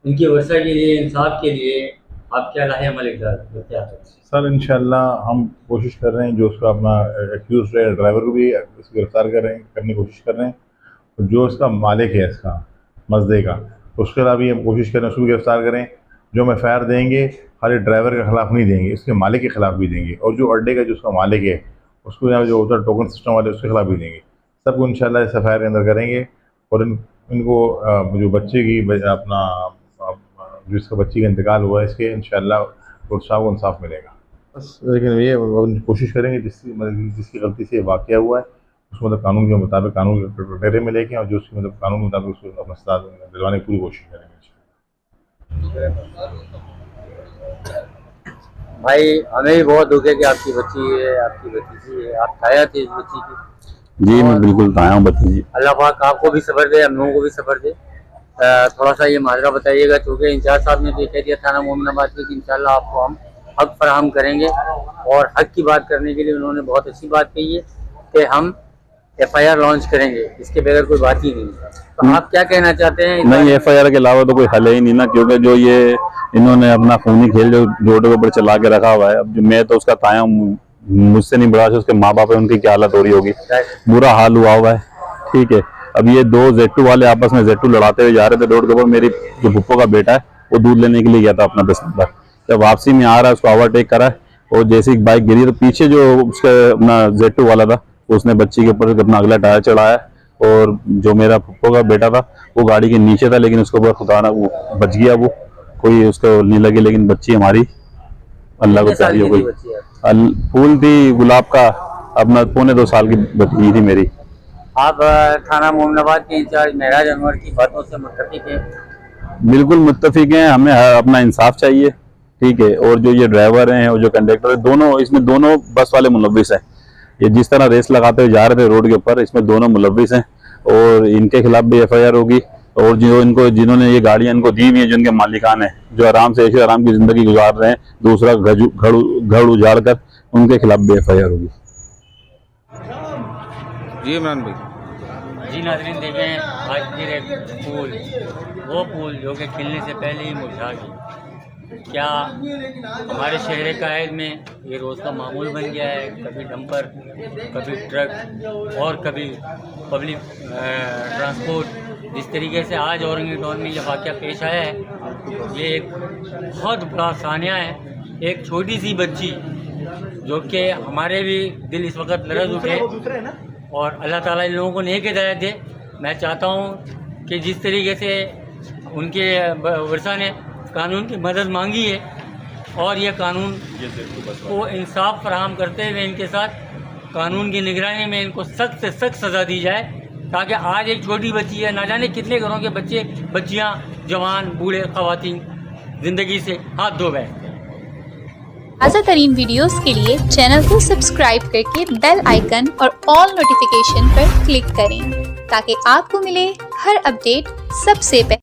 उनकी वर्षा के लिए, इंसाफ के लिए आप क्या राह अमल इख्तियार करें? सर इंशाल्लाह हम कोशिश कर रहे हैं, जो उसका अपना एक्यूज ड्राइवर को भी गिरफ्तार करने की कोशिश कर रहे हैं, और जो उसका मालिक है इसका मजदे का, उसके खिलाफ भी हम कोशिश करें उसको भी गिरफ्तार करें। जो हम FIR देंगे खाली ड्राइवर के खिलाफ नहीं देंगे, इसके मालिक के खिलाफ भी देंगे, और जो अड्डे का जो उसका मालिक है उसको यहाँ जो होता है टोकन सिस्टम वाले, उसके खिलाफ भी देंगे। सबको इंशाल्लाह इस FIR के अंदर करेंगे। और इनको जो बच्चे की अपना जो इसका बच्ची का इंतकाल हुआ है, इसके इंशाल्लाह कोर्ट साहब को इंसाफ मिलेगा। बस लेकिन ये कोशिश करेंगे जिसकी गलती से वाक़या हुआ है उसको कानून के मुताबिक कानून के कटघरे में लेके, और जो उसकी कानून के मुताबिक उसको अपना सजा दिलवाने की पूरी कोशिश करेंगे। भाई हमें भी बहुत दुख है कि आपकी बच्ची है, आपकी भतीजी है, आप ताया थे इस बच्ची की। जी मैं बिल्कुल ताया हूँ भतीजी। अल्लाह पाक आपको भी सब्र दे, हम लोगों को भी सब्र दे। थोड़ा सा ये माजरा बताइएगा, चूँकि इंचार्ज साहब ने तो कह दिया थाना मोमिनाबाद की कि इंशाल्लाह आपको हम हक फराहम करेंगे, और हक की बात करने के लिए उन्होंने बहुत अच्छी बात कही है कि हम FIR लॉन्च करेंगे, इसके बगैर कोई बात ही नहीं है। तो आप क्या कहना चाहते हैं? नहीं, FIR के अलावा तो कोई हल ही नहीं ना, क्योंकि जो ये इन्होंने अपना खूनी खेल जो रोड के ऊपर चला के रखा हुआ है, अब मैं तो उसका ताया हूँ, मुझसे नहीं बड़ा, उसके माँ बाप है, उनकी क्या हालत हो रही होगी, बुरा हाल हुआ हुआ है। ठीक है, अब ये दो Z2 वाले आपस में Z2 लड़ाते हुए जा रहे थे रोड के ऊपर। मेरी जो भुप्पो का बेटा है वो दूध लेने के लिए गया था अपना 10 नंबर, जब वापसी में आ रहा है उसको ओवरटेक करा है, और जैसे ही बाइक गिरी तो पीछे जो उसका अपना Z2 वाला था उसने बच्ची के ऊपर अपना अगला टायर चढ़ाया, और जो मेरा भुप्पो का बेटा था वो गाड़ी के नीचे था, लेकिन उसके ऊपर खुदा ना वो बच गया, वो कोई उसको नहीं लगी, लेकिन बच्ची हमारी अल्लाह को प्यारी हो गई। फूल थी गुलाब का, अपना 2.25 साल की बच्ची थी मेरी। आप थाना मोमिनाबाद के इंचार्ज महराज अनवर की बातों से मुत्तफिक हैं? बिल्कुल मुत्तफिक हैं, हमें अपना इंसाफ चाहिए। ठीक है, और जो ये ड्राइवर हैं और जो कंडक्टर है, दोनों इसमें दोनों बस वाले मुलव्विस हैं। ये जिस तरह रेस लगाते हुए जा रहे थे रोड के ऊपर, इसमें दोनों मुलव्विस हैं, और इनके खिलाफ भी FIR होगी। और जो इनको जिन्होंने ये गाड़ियां इनको दी हुई हैं, जो इनके मालिकान हैं, जो आराम से ऐसे आराम की जिंदगी गुजार रहे हैं, दूसरा घर उजाड़ कर, उनके खिलाफ भी FIR होगी। जी इमरान भाई। जी नाज़रीन, देखें आज फिर एक फूल, वो फूल जो कि खिलने से पहले ही मुरझा गई। क्या हमारे शहर कायद में ये रोज़ का मामूल बन गया है? कभी डंपर, कभी ट्रक और कभी पब्लिक ट्रांसपोर्ट। जिस तरीके से आज औरंगी टाउन में यह वाक़या पेश आया है, ये एक बहुत बड़ा सानिया है। एक छोटी सी बच्ची जो कि हमारे भी दिल इस वक्त लरज़ उठे, और अल्लाह ताला इन लोगों को नेक हिदायत दे। मैं चाहता हूँ कि जिस तरीके से उनके वर्षा ने कानून की मदद मांगी है, और ये कानून को इंसाफ फराहम करते हुए इनके साथ कानून की निगरानी में इनको सख्त से सख्त सज़ा दी जाए, ताकि आज एक छोटी बच्ची है, ना जाने कितने घरों के बच्चे, बच्चियाँ, जवान, बूढ़े, ख़वातीन ज़िंदगी से हाथ धो गए। ताज़ा तरीन वीडियोस के लिए चैनल को सब्सक्राइब करके बेल आइकन और ऑल नोटिफिकेशन पर क्लिक करें, ताकि आपको मिले हर अपडेट सबसे पहले।